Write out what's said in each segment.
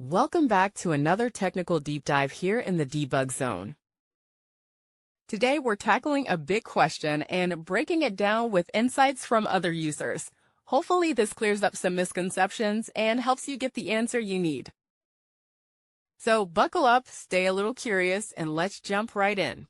Welcome back to another technical deep dive here in the debug zone. Today we're tackling a big question and breaking it down with insights from other users. Hopefully this clears up some misconceptions and helps you get the answer you need. So buckle up, stay a little curious, and let's jump right in.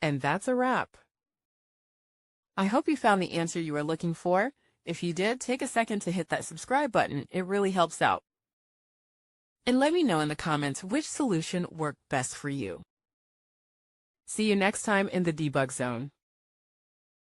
And that's a wrap. I hope you found the answer you were looking for. If you did, take a second to hit that subscribe button. It really helps out. And let me know in the comments which solution worked best for you. See you next time in the debug zone.